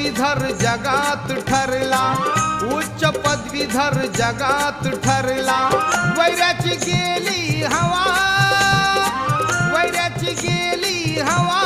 पदवीधर जगात ठरला, उच्च पदवीधर जगात ठरला। वैराची गेली हवा, वैराची गेली हवा,